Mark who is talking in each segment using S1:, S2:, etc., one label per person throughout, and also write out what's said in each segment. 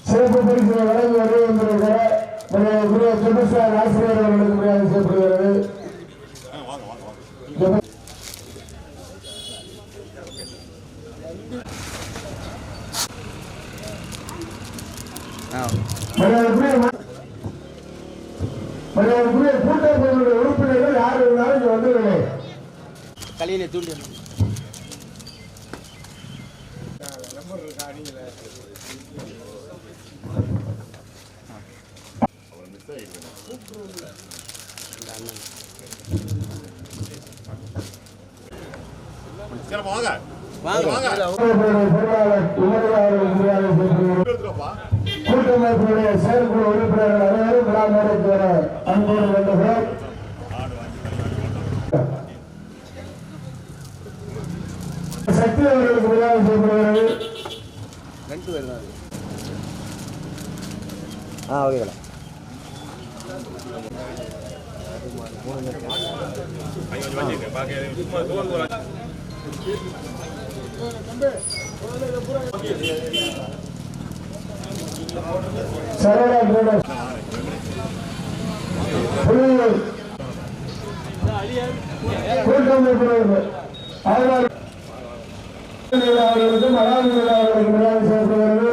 S1: சிறப்பு பரிசு வழங்கி வருகின்ற சுபிசார் ஆசிரியர் அவர்களுக்கு மரியாதை செய்யப்படுகிறது. கூட்டமைப்பினுடைய உறுப்பினர்கள் யார் இருந்தாலும் இங்க வந்துருங்க.
S2: கலையில தூண்டி
S1: கூட்டமைப்பினுடைய செயற்குழு உறுப்பினர்கள் அனைவரும் விழா மேடைக்கு வர அன்போடு வேண்டுகிறோம். சக்தி அவர்களுக்கு மரியாதை செய்யப்படுகிறது. கூட்டமைப்பினர்கள் அவர்களுக்கும் அழகு அவர்களுக்கு மரியாதை செய்யப்படுகிறது.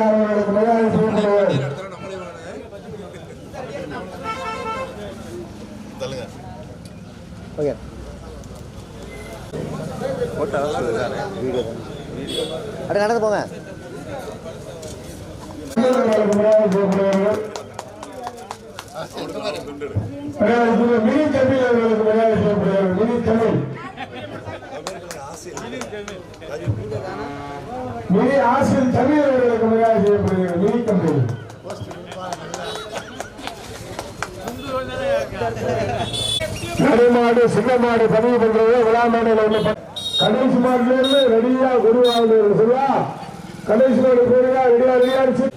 S1: அவர்களுக்கு மரியாதை செய்யப்படுகிறது.
S2: அட நடந்து போங்க.
S1: மினி தமிழ் அவர்களுக்கு மரியாதை செய்யப்படுகிறது. மினி தமிழ் மினி ஆசிரியர் தமிழ் அவர்களுக்கு மரியாதை செய்யப்படுகிறது. மினி தமிழ் நடுமாடு சின்னமாடு பதிவு பண்றது விழா மேடையில் உள்ள கடைசி மாட்டுல இருந்து ரெடியா குருவாங்க சரியா? கடைசி மாடு போடுங்க ரெடியா ரெடியா இருந்துச்சு.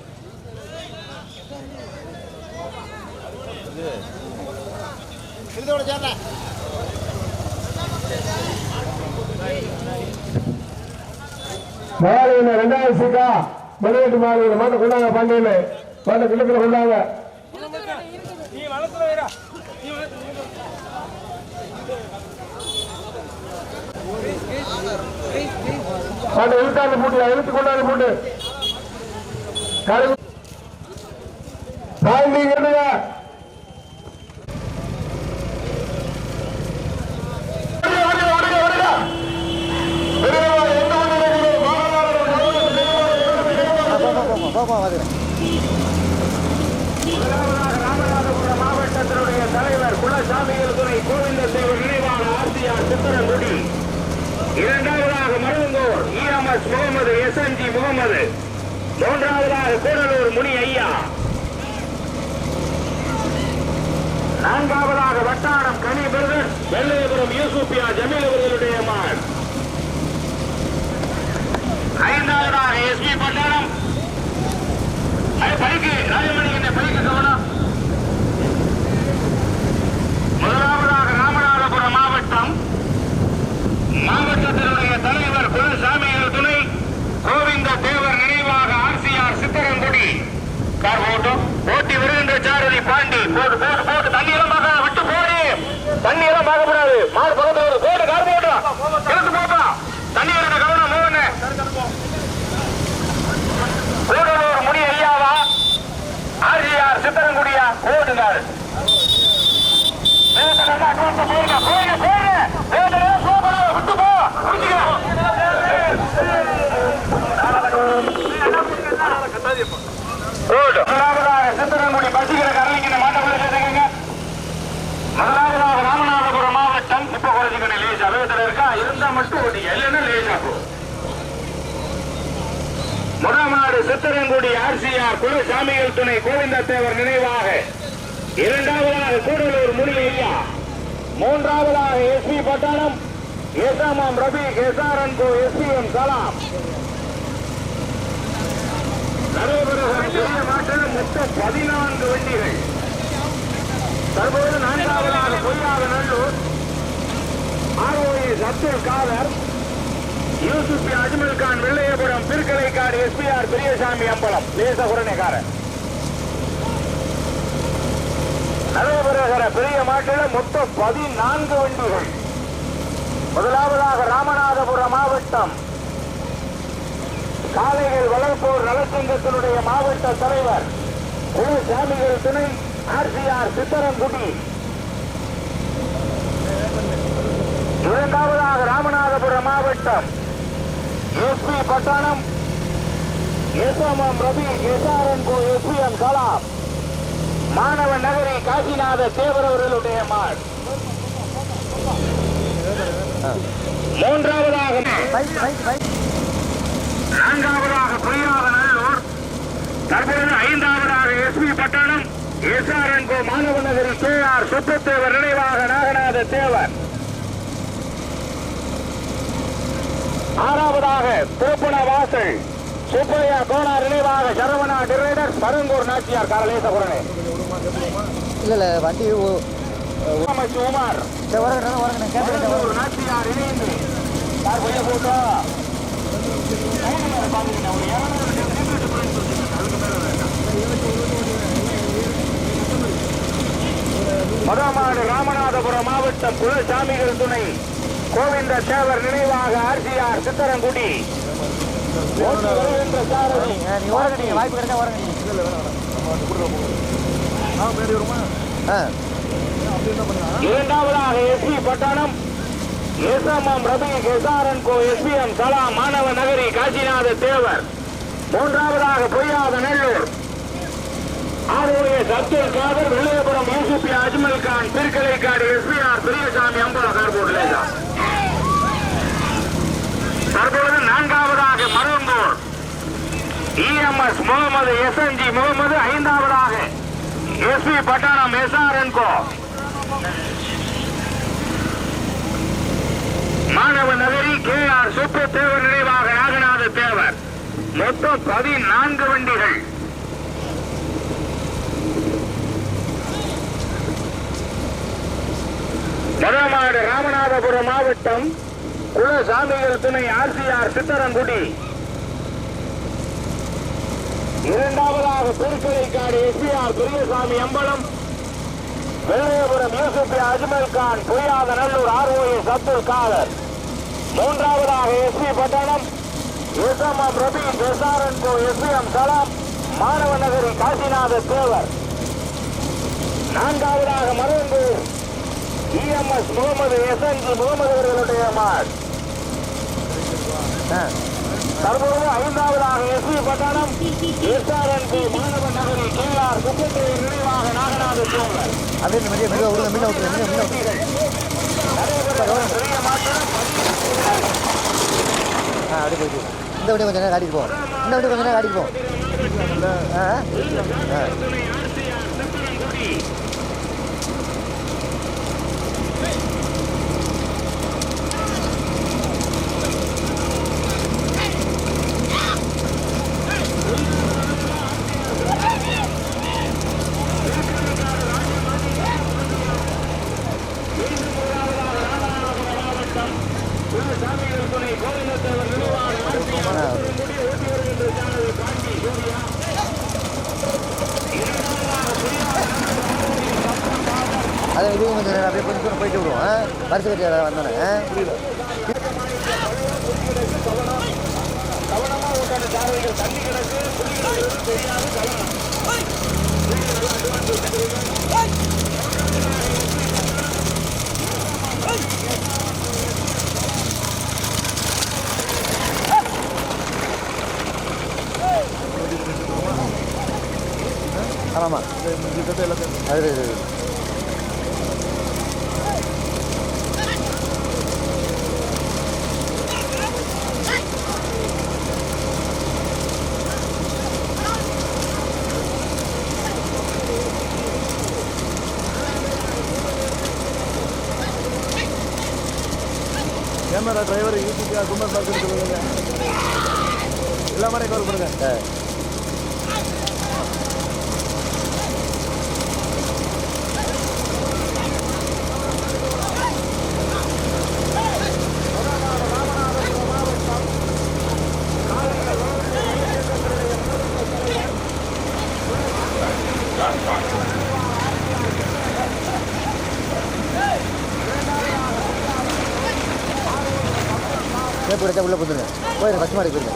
S1: மாடு ரெண்டாவது சீக்கா மணியட்டு மாடு மாட்டை கொண்டாங்க. பாண்டியன்னு மாட்டை கிழக்கில் கொண்டாங்க. மாட்டை இழுத்தாண்டு போட்டு இழுத்து கொண்டாந்து போட்டு பாண்டி கேட்டுங்க. ராமநாதபுரம் மாவட்டத்தினுடைய தலைவர் குலசாமிகள் துணை கோவிந்தத்தேவர் நினைவான ஆர்சிஆர் சித்திரங்குடி. இரண்டாவதாக மருங்கூர் EMS முகமது SNG முகமது. மூன்றாவதாக கூடலூர் முனி ஐயா. நான்காவதாக வட்டாரம் கனி பிரதர் வெள்ளையபுரம் யூசுப்பியா ஜமீல் அவர்களுடைய மகன். ஐந்தாவதாக SP பட்டாளம் பைக்கு ராஜமணி என்ன பைக்கு கவனம். முதலாவதாக ராமநாதபுரம் மாவட்டத்தினுடைய தலைவர் குலசாமிகள் துணை கோவிந்த தேவர் நினைவாக ஆர்சிஆர் சித்திரங்குடி. கார் ஓட்டி வருகின்ற சாரதி பாண்டி. போட்டு போட்டு போட்டு தண்ணி எல்லாம் பார்க்க விட்டு போடு. தண்ணி எல்லாம் பார்க்க கூடாது. மாடு பக்கத்தில் போட்டு கார் போட்டோம் எடுத்து போட்டோம். தண்ணி வருட கவனம் மோகன. கூடலூர் முனி ஐயாவா ஆர்சிஆர் சித்திரங்குடியா ஓடுங்காரு. சித்திரங்குடி பசிக்கிற கரலிங்க மாட்டக்குள்ள சேர்த்துக்கங்க. முதலாவதாக ராமநாதபுரம் மாவட்டம் இப்ப குறைச்சிக்கணும். லேசா வேகத்தில் இருக்கா இருந்தா மட்டும் ஓட்டிங்க இல்லைன்னா லேசா போ. முதலாவது சித்திரங்குடி ஆர்சிஆர் குலசாமிகள் துணை கோவிந்தத்தேவர் நினைவாக. இரண்டாவதாக கூடலூர் முனி ஐயா. மூன்றாவதாக SP பட்டாளம் ஏசாமாம் ரபி SRN SPM கலாம். நடைபெறுகிற மாற்றம் மொத்தம் 14 வண்டிகள். தற்போது 4வதாக பொய்யாக நல்லூர் ஆர்ஓஎஸ் அப்துல் காதர், யூசுப் அஜ்மல் கான் வெள்ளையபுரம், திருக்கலைக்காடு எஸ்பிஆர் பெரியசாமி அம்பலம் லேசகுரனைக்காரன். நடைபெறுகிற பெரிய மாட்டில் மொத்தம் 14 வண்டிகள். முதலாவதாக ராமநாதபுரம் மாவட்டம் காளைகள் வளர்ப்போர் நலச்சங்கத்தினுடைய மாவட்ட தலைவர் குலசாமிகள் துணை ஆர்சிஆர் சித்தரங்குடி. இரண்டாவதாக ராமநாதபுரம் மாவட்டம் எஸ்பி பட்டணம் எஸ்எம்எம் ரவி எஸ்ஆர்என்கோ எஸ்பிஎம் கலாம் மாணவ நகரி காசிநாத தேவரவர்களுடைய மாட். மூன்றாவதாக நான்காவதாக பொய்யாக நல்லூர். தற்போது 5வதாக எஸ்பி பட்டணம் எஸ்ஆர்என்கோ மாணவ நகரி KR சுப்பத்தேவர் நினைவாக நாகநாத தேவர். 6வதாக திருப்பண வாசல் சுப்பையா கோனார் நினைவாக சரவணா டிரைடர் பருங்கூர் நாச்சியார் காரலேசபுரனே.
S2: இல்ல வண்டி
S1: உமார் நாச்சியார் இணைந்து போட்டோ மதமாடு ராமநாதபுரம் மாவட்டம் குலசாமிகள் துணை கோவிந்த தேவர் நினைவாக ஆர்சிஆர் சித்தரங்குடி.
S2: வாய்ப்பு கிடைச்சா
S1: இரண்டாவதாக எஸ்பி பட்டணம் எஸ்எம்எம் ரவி எஸ்ஆர்என்கோ எஸ்பிஎம் கலாம் மாணவ நகரி காசிநாத தேவர். மூன்றாவதாக பொய்யாத நல்லூர் ஆர்ஓஎஸ் அப்துல் காதர் வெள்ளையபுரம் யூசுப் அஜ்மல் கான் திருக்கலைக்காடு எஸ்பிஆர் பெரியசாமி அம்பலம் கார்போர்ட். தற்போது 4வதாக மருங்கூர் இஎம்எஸ் முகமது எஸ்என்ஜி முகமது. 5வதாக எஸ்பி பட்டணம் எஸ்ஆர்என்கோ மாணவ நகரி KR சுப்பத்தேவர் நினைவாக நாகநாத தேவர். மொத்தம் 14 வண்டிகள். மதமாடு ராமநாதபுரம் மாவட்டம் குலசாமிகள் துணை ஆர்சிஆர் சித்தரங்குடி. இரண்டாவதாக திருக்கலைக்காடு எஸ்பிஆர் பெரியசாமி அம்பலம் வெள்ளையபுரம் யூசுப் அஜ்மல் கான் பொய்யாத நல்லூர் ஆர்ஓஎஸ் அப்துல் காதர். மூன்றாவதாக எஸ்பி பட்டணம் எஸ்எம்எம் ரவி எஸ்ஆர்என்கோ எஸ்பிஎம் கலாம் மாணவ நகரி காசிநாத தேவர். 4வதாக மருங்கூர் இஎம்எஸ் முகமது எஸ்என்ஜி முகமது அவர்களுடைய மாட். தற்போது 5வதாக எஸ்பி பட்டணம் எஸ்ஆர்என்கோ மாணவ நகரி KR சுப்பத்தேவர் நினைவாக நாகநாத தேவர்.
S2: அப்படியே அப்படி போயிட்டு இந்த வண்டி கொஞ்சம் நேரம் காட்டிட்டு போவோம். இந்த வண்டி கொஞ்சம் நேரம் காட்டிட்டு போவோம். அதை இதுவும் கொஞ்சம் நேரம் அப்படியே கொஞ்சம் தூரம் போயிட்டு விடுவோம். பரிசு கட்டி வந்தோன்னே புரியல. ஆமாம்மா அது கேமரா டிரைவர் யூடியூப் குமார் பார்த்து சொல்லுங்க. எல்லா மாதிரி கால் பண்ணுங்க. கிடைச்சா உள்ளே போந்துருங்க. போயிருங்க ஃபஸ்ட் மாடி போயிருங்க.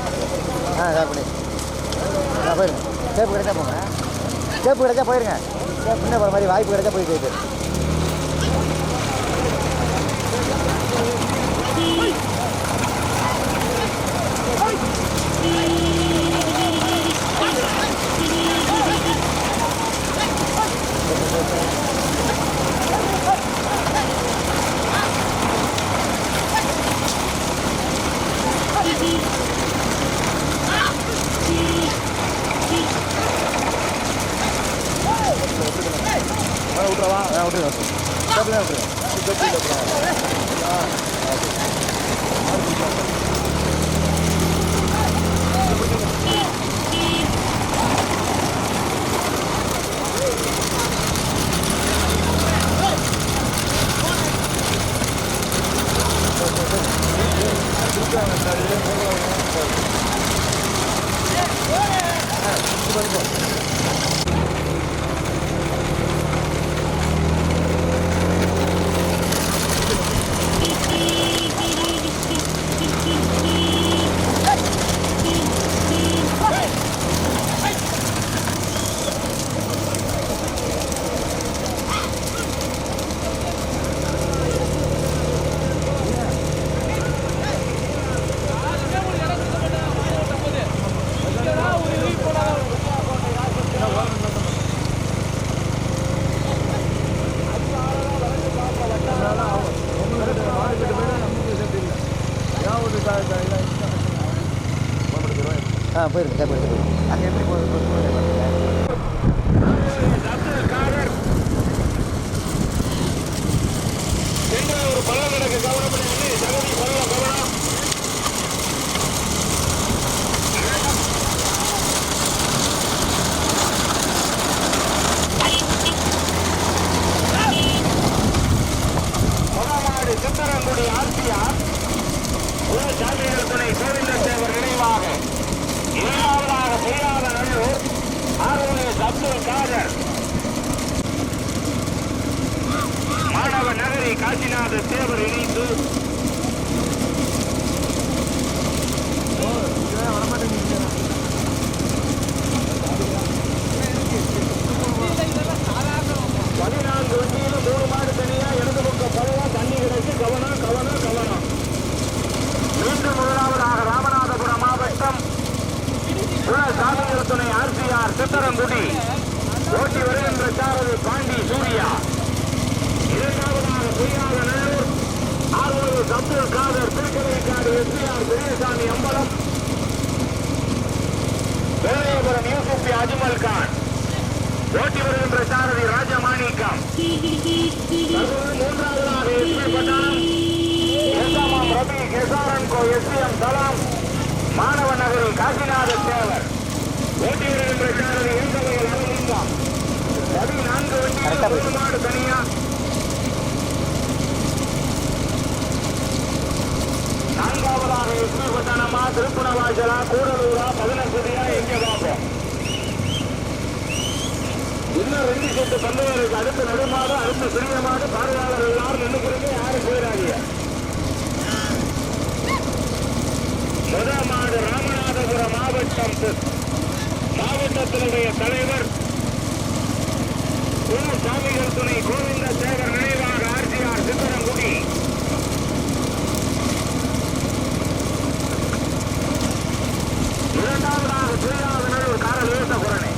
S2: ஸ்டார்ட் பண்ணி போயிருங்க. சேப்பு கிடைச்சா போங்க. சேப்பு கிடைச்சா போயிருங்க. முன்னே போகிற மாதிரி வாய்ப்பு கிடைச்சா போயிட்டு விட்டுருவா. விட்டுருங்க. போயிருங்க. சேப்பு எடுத்து போயிருங்க. அங்கே எப்படி
S1: ஒரு பள்ளம் எனக்கு கவனம் பண்ணி தகுதி பள்ளம் கவனம். கொடமாடு சித்தரங்குடி ஆர்சிஆர் சாமியார் துணை கோவிந்த தேவர் நினைவாக இரண்டாவதாக பெய்யாத நல்லூர் ஆர்வலர் அப்துல் காதர் மாணவ நகரி காசிநாத தேவர் இணைந்து பதினான்கு வண்டியிலும் 3 மாடு தனியா இடது பக்கம் பழம் தண்ணி கிடைச்சு கவனம் கவனம் கவனம். மீண்டும் முதலாவதாக ராமநாதபுரம் மாவட்டம் சாமியார் துணை ஆர்சிஆர் சித்தரங்குடி ஓட்டி வருகின்ற சாரதி பாண்டி சூர்யா. இரண்டாவதாக பொய்யாத நல்லூர் ஆர்வலர் அப்துல் காதர் திருக்கரைக்காடு எஸ்பிஆர் பெரியசாமி அம்பலம் வேலையபுரம் யூசுப் அஜ்மல் கான் ஓட்டி வருகின்ற சாரதி ராஜமாணிக்கம். மூன்றாவதாக எஸ்பி பட்டாளம் எஸ்எம்எம் ரபி எஸ்ஆர்என்கோ எஸ்பிஎம் சலாம் மாணவ நகரி காசிநாத தேவர் ஓட்டி வருகின்ற சாரதி எந்தவகையில் அரவிந்தம். 14 வண்டியில் 1 மாடு தனியா. நான்காவதாக எஸ்பி பட்டணமா திருப்புணவாசலா கூடலூரா 18 எங்கே பார்ப்போம். இன்னும் 2 செட்டு பந்தவருக்கு அடுத்த நடுமாடு அடுத்த சிறிய மாடு பார்வையாளர் எல்லாரும் நின்றுக்கிறீங்க. யாரும் போயிடாதீங்க. முதல் மாடு ராமநாதபுரம் மாவட்டத்தினுடைய தலைவர் சாமிகள் துணை கோவிந்த சேகர் நினைவாக ஆர்சிஆர் சித்தரங்குடி. இரண்டாவதாக ஸ்ரீராமநல்லூர் காரல் யோசபுரணி.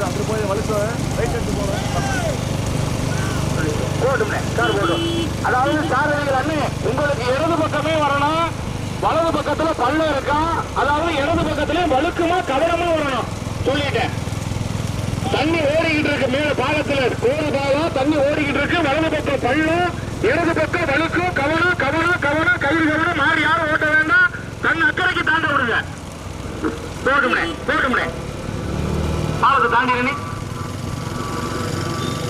S2: அங்கே போய் வலுத்து ரைட் எடுத்து போகிறேன்.
S1: போட்டுமே சார் போட்டும். அதாவது சாரதிகள் அண்ணே உங்களுக்கு இடது பக்கமே வரணும். வலது பக்கத்துல பள்ளம் இருக்கா. அதாவது இடது பக்கத்துல வழுக்குமா கவனமா வரணும் சொல்லிட்டேன். தண்ணி ஓடிக்கிட்டு இருக்கு. மேல பாலத்துல கோடு பாலம் தண்ணி ஓடிக்கிட்டு இருக்கு. வலது பக்கம் பள்ளம் இடது பக்கம் வழுக்கும். கவனம் கவனம் கவனம் கயிறு கவனம் மாறி யாரும் ஓட்ட வேண்டாம். தன் அக்கறைக்கு தாண்ட விடுங்க. போட்டுமே போட்டுமே பாலத்தை தாண்டி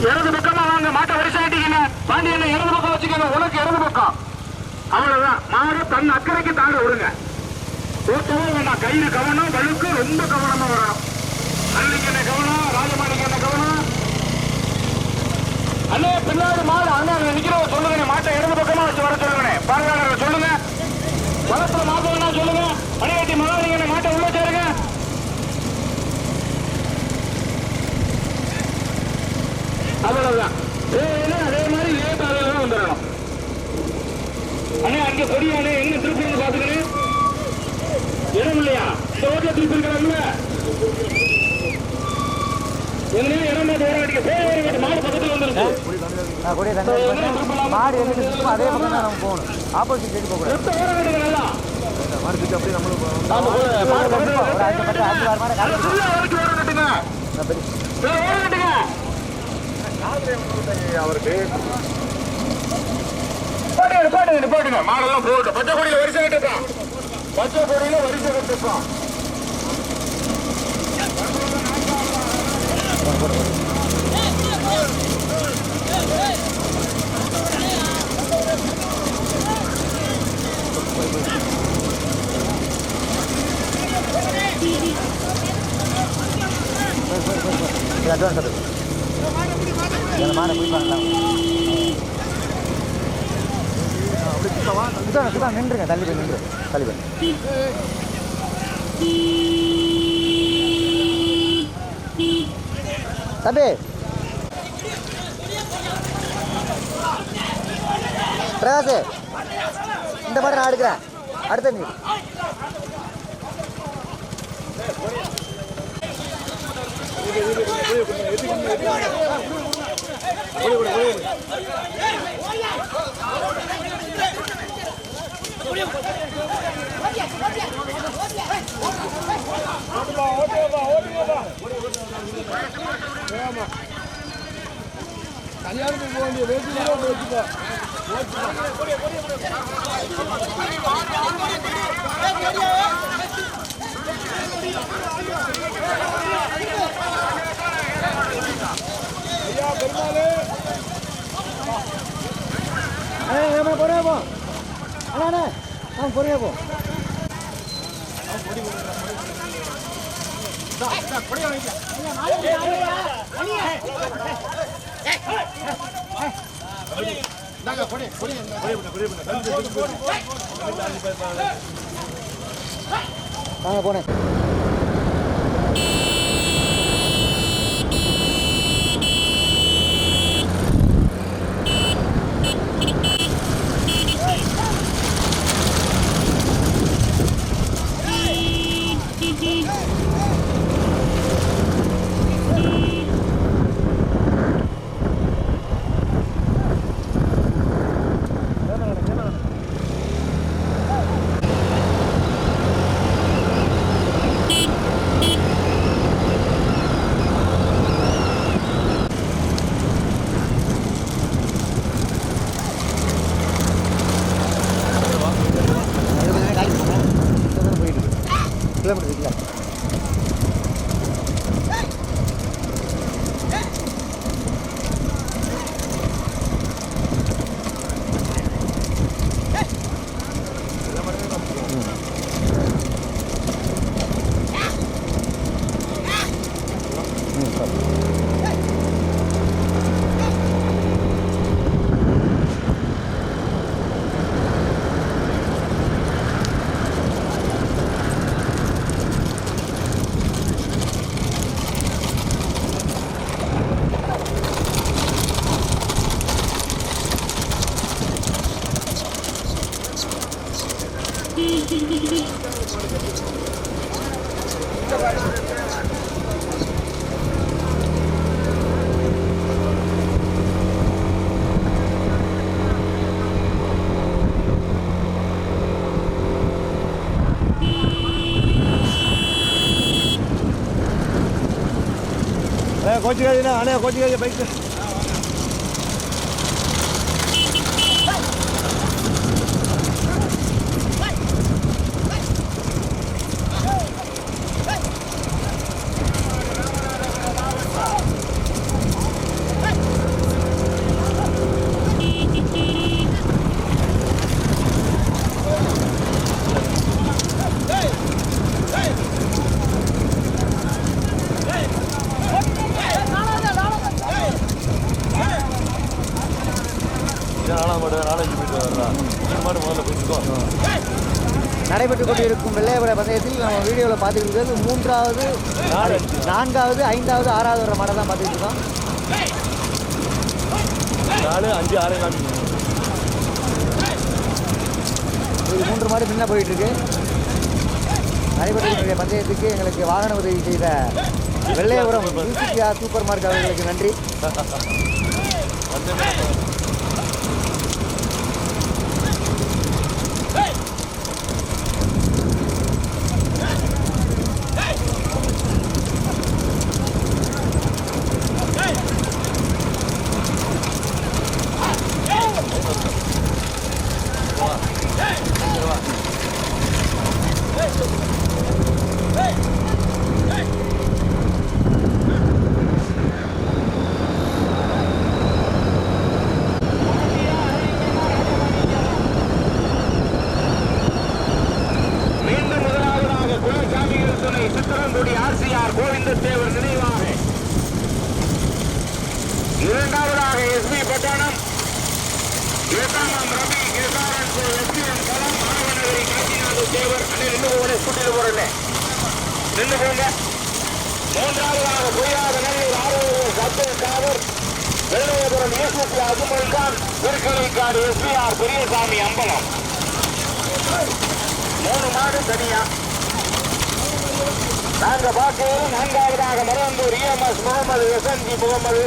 S1: இடது பக்கமா வாங்க. மாட்டை வரிசை ஆட்டிக்கங்க. பாண்டியனை இடது பக்கம் வச்சுக்கங்க. உனக்கு இடது பக்கம் அவ்வளவுதான். மாடு தன் அக்கறைக்கு தாண்ட விடுங்க. தோற்றவே வேண்டாம். கயிறு கவனம், வழுக்கு ரொம்ப கவனமா வரணும். அன்னைக்கு என்ன கவனம், ராஜமாணிக்கு என்ன கவனம். அண்ணே பின்னாடி மாடு அண்ணா நிக்கிறவங்க சொல்லுங்க. மாட்டை இடது பக்கமா வச்சு வர சொல்லுங்க. பார்வையாளர்கள் சொல்லுங்க. வளத்துல மாத்தவனா சொல்லுங்க. அணையட்டி மகாலிங்க மாட்டை உள்ள சேருங்க. அவ்வளவுதான். அதே மாதிரி ஏதாலும் வந்துடணும். அண்ணே அங்க கொடியானே எங்க திருப்பி பாத்துக்கணும். இடம் இல்லையா? இந்த ஓட்டில திருப்பி இருக்கிறாங்கல்ல எங்கேயும் இடம் போராடிக்க பேர் மாடு பக்கத்துல வந்துருக்கு.
S2: மாடு எங்க அதே பக்கம் தான் நம்ம போகணும். ஆப்போசிட் சைடு போக கூடாது.
S1: நல்லா
S2: மாடு சுத்தி அப்படியே நம்மளும் போகணும்.
S1: அவருக்கு நிப்பாட்டுங்க. மாடெல்லாம் போட்டு பச்சை கொடியில வரிசை கட்டுப்பான். பச்சை கொடியில வரிசை கட்டுப்பான்.
S2: மாடை பிடிப்பாங்களா? நின்றுங்க. தள்ளி போய் நின்று. தள்ளி போய் தம்பி பிரகாஷ், இந்த மாதிரி நான் எடுக்கிறேன். அடுத்த நீ
S3: கல்யாணத்துக்கு போக வேண்டிய வேண்டிய வச்சுக்கோ. ஐயா பெருமாளே
S2: பொறுமையா போ. அண்ணா பொறுமையா போ. போனேன். கிலோமீட்டர் இருக்குல்ல. கோச்சிக்காதீண்ணா. அண்ணே கோச்சிக்காதீங்க. Bike
S3: Hey!
S2: நடைபெற்றுக் கொண்டிருக்கும் வெள்ளையபுர பந்தயத்தில் நம்ம வீடியோவில் பார்த்துக்கிட்டு இருக்கிறது 3வது 4வது 5வது 6வது வர மாடை தான் பார்த்துக்கிட்டு இருக்கோம்.
S3: 4, 5, 6 காமிக்கணும்.
S2: இது 3 மாடு முன்ன போயிட்டுருக்கு. நடைபெற்ற பந்தயத்துக்கு எங்களுக்கு வாகன உதவி செய்த வெள்ளையபுரம் யூசிபியா சூப்பர் மார்க்கெட் அவர்களுக்கு நன்றி.
S1: சித்தரங்குடி ஆர்சிஆர் கோவிந்தத்தேவர் நினைவாக, இரண்டாவதாக எஸ்பி பட்டணம் ஏசாமாம் ரவி கேசாரன் எஸ்பிஎம் கலாம் மாணவநகரி காசிநாத தேவர் அண்ணே நின்று போகல சுட்டிட்டு போறேன் நின்று போங்க. மூன்றாவதாக பொய்யாத நல்லூர் ஆரோக்கிய சப்தல் காவர் வெள்ளையபுரம் யூசுப் அஜ்மல் கான் திருக்கலைக்காடு எஸ்பிஆர் பெரியசாமி அம்பலம். 3 மாடு தனியா. நாங்க பார்க்கவும் 4வதாக மரந்தூர் EMS முகமது எஸ்என்ஜி முகமது.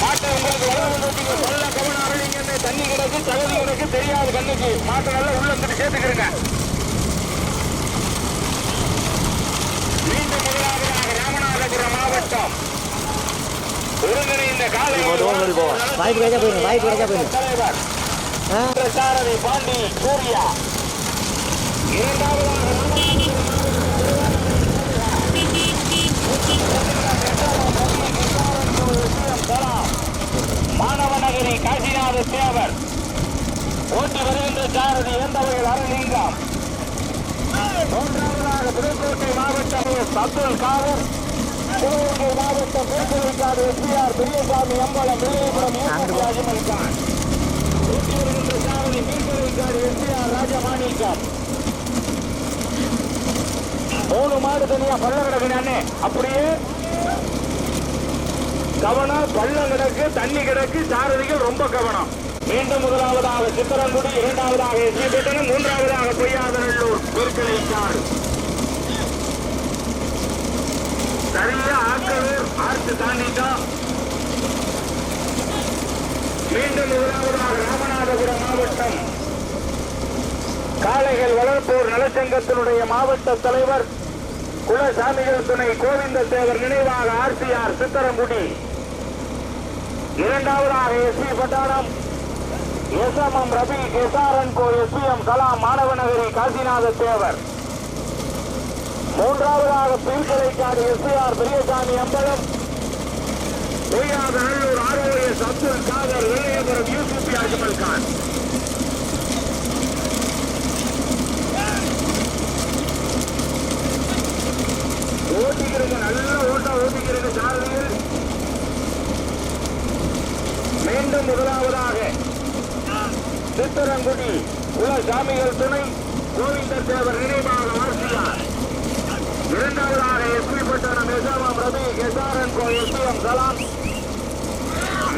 S1: மாட்டை உங்களுக்கு வளர்ந்து சொல்ல கவனம் அருளிங்க. தண்ணி கிடக்கு தகுதி கிடக்கு தெரியாத கண்ணுக்கு மாட்டை நல்லா உள்ள வந்துட்டு சேர்த்துக்கிறங்க. மீண்டும் முதலாவதாக ராமநாதபுரம் மாவட்டம் ஒருங்கிணைந்த காலை தலைவர் சாரதி பாண்டி சூர்யா. இரண்டாவதாக மாணவநகரி காசிநாத தேவர். ஓட்டி வருகின்ற சாரதி எந்தவகையில் அருளிங்கம். மூன்றாவதாக புதுக்கோட்டை மாவட்டம் அப்துல் காதர். சிவகங்கை மாவட்டம் திருக்கலைக்காடு எஸ்பிஆர் பெரியசாமி அம்பலம் வில்லியபுரம் அஜ்மல் கான். ஓட்டி வருகின்ற சாரதி திருக்கலைக்காடு எஸ்பிஆர் ராஜமாணிக்கம். 3 மாடு தனியா பள்ளம் கிடக்குறானே அப்படியே கவனம். பள்ளம் கிடக்கு தண்ணி கிடக்கு சாரதிகள் ரொம்ப கவனம். மீண்டும் முதலாவதாக சித்தரங்குடி, இரண்டாவதாக எஸ்பி பட்டணம், மூன்றாவதாக பொய்யாதநல்லூர் திருக்கலைக்காடு. சரியா ஆக்கலூர் ஆர்த்து தாண்டிட்டோம். மீண்டும் முதலாவதாக ராமநாதபுரம் மாவட்டம் காளைகள் வளர்ப்போர் நலச்சங்கத்தினுடைய மாவட்ட தலைவர் குலசாமிகள் துணை கோவிந்தத்தேவர் நினைவாக ஆர்சிஆர் சித்தரங்குடி. இரண்டாவதாக எஸ்பி பட்டாளம் எஸ்எம்எம் ரவி கேசாரன் கோ எஸ்பிஎம் கலாம் மாணவநகரி காசிநாத தேவர். மூன்றாவதாக திருக்கலைக்காடு எஸ்பிஆர் பெரியசாமி அம்பலம் நல்லூர் ஆர்ஓஎஸ் அப்துல் காதர் வெள்ளையபுரம் யூசுப் அஜ்மல் கான். ஓட்டிக்கிறீங்க, நல்ல ஓட்டா ஓட்டிக்கிறீங்க சாரதிகள். மீண்டும் முதலாவதாக சித்தரங்குடி குலசாமிகள் துணை கோவிந்தத்தேவர் நினைவாக ஆர்சிஆர். இரண்டாவதாக எஸ்பி பட்டணம் எஸ்எம்எம் ரவி கேசாரன் கோ எஸ்பிஎம் கலாம்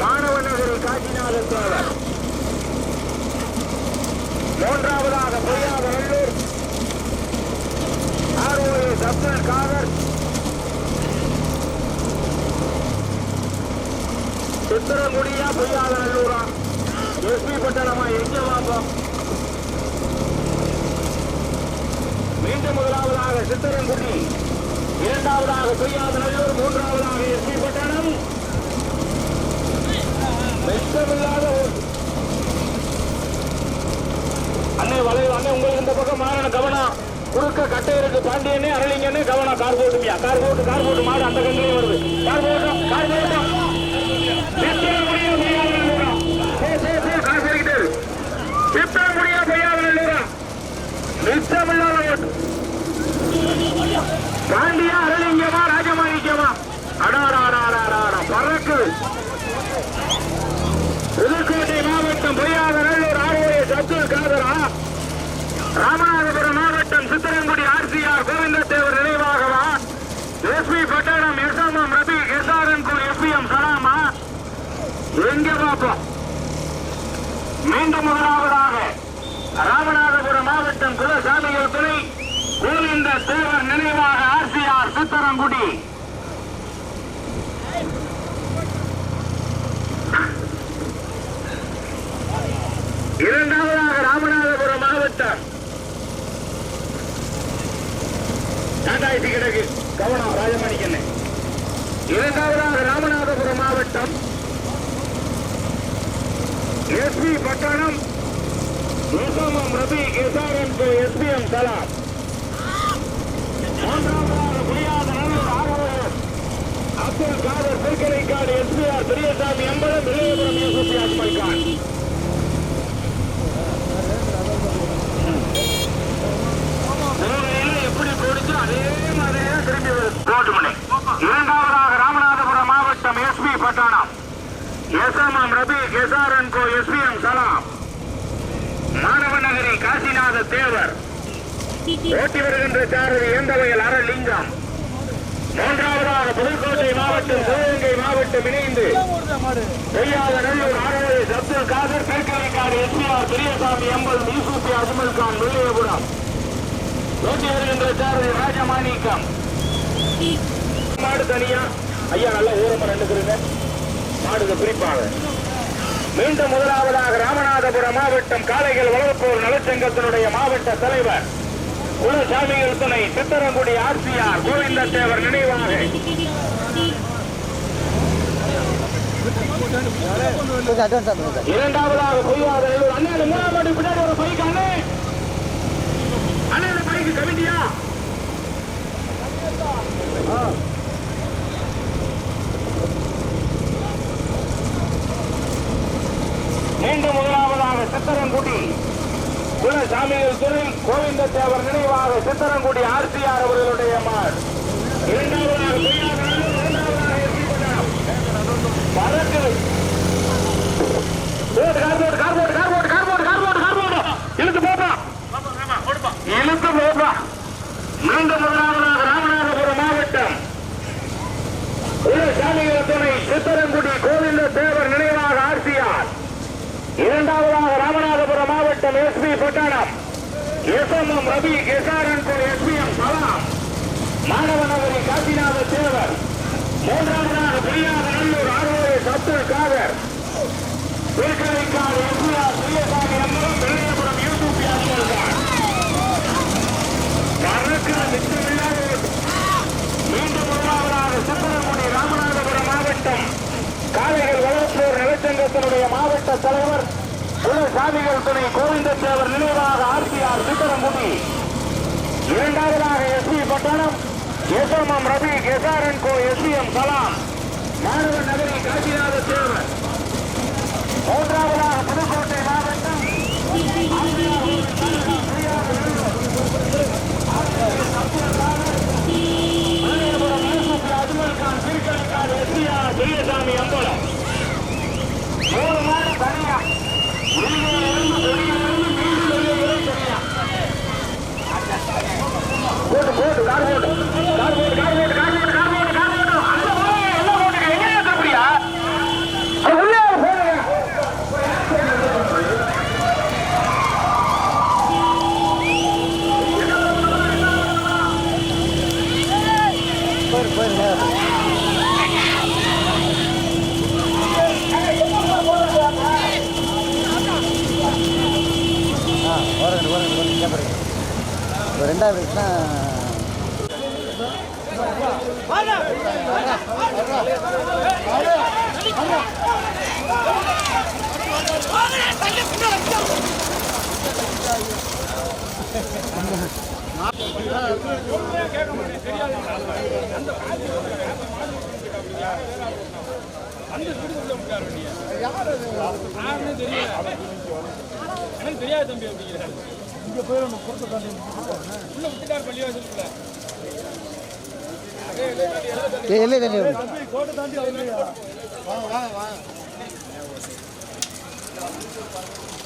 S1: மாணவநகரி காசிநாத தேவர். மூன்றாவதாக பொய்யாதநல்லூர் ஆர்ஓஎஸ் அப்துல் காதர். சித்தரங்குடியா பொய்யாதநல்லூரா எஸ்பி பட்டணமா எங்க வாப்போம். மீண்டும் முதலாவதாக சித்தரங்குடி, இரண்டாவதாக பொய்யாதநல்லூர், மூன்றாவதாக எஸ்பி பட்டணம். வெச்சமில்லாத அண்ணே வளைவு அண்ணே உங்களுக்கு இந்த பக்கம் மாறன கவனம். குறுக்க கட்டை இருக்கு பாண்டியனே அரளிங்கன்னு கவனம். கார் போட்டுமியா கார் போட்டு மாடு அந்த கண்ணிலையும் வருது. கார் போட்டோம் பாண்டியா அரளிங்கமா ராஜமாணிக்கமா அடாடா பறக்குது. மாவட்டம் பொய்யாதநல்லூர் ஆர்ஓஎஸ் அப்துல் காதரா, ராமநாதபுரம் மாவட்டம் Chitharangudi RCR கோவிந்தத்தேவர் நினைவாகவா, SP Pattanam SMM ரபி எஸ்ஆர்என்கூர் எஸ்பிஎம் சலாமா, எங்க பார்ப்போம். மீண்டும் முதலாவதாக ராமநாதபுரம் மாவட்டம் குலசாமிகள் துணை கோவிந்த தேவர் நினைவாக ஆர்சிஆர் சித்தரங்குடி. இரண்டாவதாக ராமநாதபுரம் மாவட்டம் டாடாய்ச்சி கிடக்கு கவனம் ராஜமணிக்கண்ணே. இரண்டாவதாக ராமநாதபுரம் மாவட்டம் எஸ்பி பட்டணம் எஸ்எம்எம் ரபி எஸ்ஆர்என் எஸ்பிஎம் சலாம். மூன்றாவதாக புரியாதநல்லூர் ஆர்ஓஎஸ் அப்துல் காதர் திருக்கரைக்காடு எஸ்பிஆர் பெரியசாமி அம்பலம் இளையபுரம் யூசுப் அஜ்மல் கான். எப்படி போடுச்சு அதே மாதிரியே திரும்பி போட்டுமணி. இரண்டாவதாக ராமநாதபுரம் மாவட்டம் எஸ்பி பட்டணம் எஸ்எம்எம் ரபி எஸ்ஆர்என்கோ எஸ்பிஎம் சலாம், மாணவ நகரி காசிநாத தேவர், ஓட்டி வருகின்ற சாரதி ஏந்தவையில் அரலிங்கம். மூன்றாவதாக புதுக்கோட்டை மாவட்டம் சிவகங்கை மாவட்டம் இணைந்து பொய்யாதநல்லூர் ஆர்ஓஎஸ் அப்துல் காதர் திருக்கரைக்காடு எஸ்பிஆர் பெரியசாமி எம்பல் யூசுப் அஜ்மல் கான் வில்லியபுரம், ஓட்டி வருகின்ற சாரதி ராஜமாணிக்கம். மாடு தனியா ஐயா நல்லா ஊரமா நின்றுக்கிறீங்க, மாடுக்கு குறிப்பாக. மீண்டும் முதலாவதாக ராமநாதபுரம் மாவட்டம் காளைகள் வளர்ப்போர் நலச்சங்கத்தினுடைய மாவட்ட தலைவர் குலசாமிகள் துணை சித்தரங்குடி ஆர்சிஆர் கோவிந்தத்தேவர் நினைவாக இரண்டாவதாக பொய்யாதநல்லூர் அண்ணன் மூணாம் ஆண்டு பின்னாடி ஒரு பைக் அண்ணன் பைக்கு கமிட்டியா மீண்டும் முதலாவதாக சித்தரங்குடி குலசாமிகள் துணை கோவிந்தத்தேவர் நினைவாக சித்தரங்குடி ஆர்சிஆர் அவர்களுடைய மாடு. இரண்டாவதாக இழுத்து போப்பா. மீண்டும் முதலாவதாக ராமநாதபுரம் மாவட்டம் குலசாமிகள் துணை சித்தரங்குடி கோவிந்தத்தேவர் நினைவாக ஆர்சிஆர். இரண்டாவதாக ராமநாதபுரம் மாவட்டம் எஸ்பி பட்டணம் எஸ்எம்எம் ரபி எஸ்ஆர்என்கூர் எஸ்பிஎம் சலாம், மாணவ நகரி காசிநாத தேவர். மூன்றாவதாக புரியாதநல்லூர் ஆர்ஓஎஸ் அப்துல் காதர் திருக்கரைக்காடு எஸ்பிஆர் பெரியசாமி அம்பலம் இளையபுரம் யூசுப் அஜ்மல் கான். மீண்டும் முதலாவதாக சித்தரங்குடி ராமநாதபுரம் மாவட்டம் காளைகள் வளர்ப்போர் நலச்சங்கத்தினுடைய மாவட்ட தலைவர் குலசாமிகள் துணை கோவிந்தத்தேவர் நினைவாக ஆர்சிஆர் சித்தரங்குடி. இரண்டாவதாக எஸ்பி பட்டணம் எஸ்எம்எம் ரபி எஸ்ஆர்என்கோ எஸ்பிஎம் சலாம், மாணவ நகரி காசிநாத தேவர். மூன்றாவதாக புதுக்கோட்டை மாவட்டம் அஜ்மல் கான் திருக்கரைக்காடு எஸ்பிஆர் பெரியசாமி அம்பலம். மூணு மாடு தனியா போட்டு போட்டு கார் போட்டு கார் போட்டு கார் போட்டு கார் போட்டு கார் போட்டு கார் போட்டு அந்த போய் எல்லாம் போட்டுக்க எங்க அப்படியா உள்ளே போடுங்க.
S2: ரெண்டாவது இருக்குன்னா
S3: தெரியாது தம்பி அப்படிங்கிறாரு. இங்க போயிடணும் பொறுத்த தாண்டி உள்ள விட்டுட்டார் பள்ளிவாசலுக்குள்ள.
S2: எல்லை தண்ணி
S3: கோட்டை தாண்டி அவங்க போயிடும்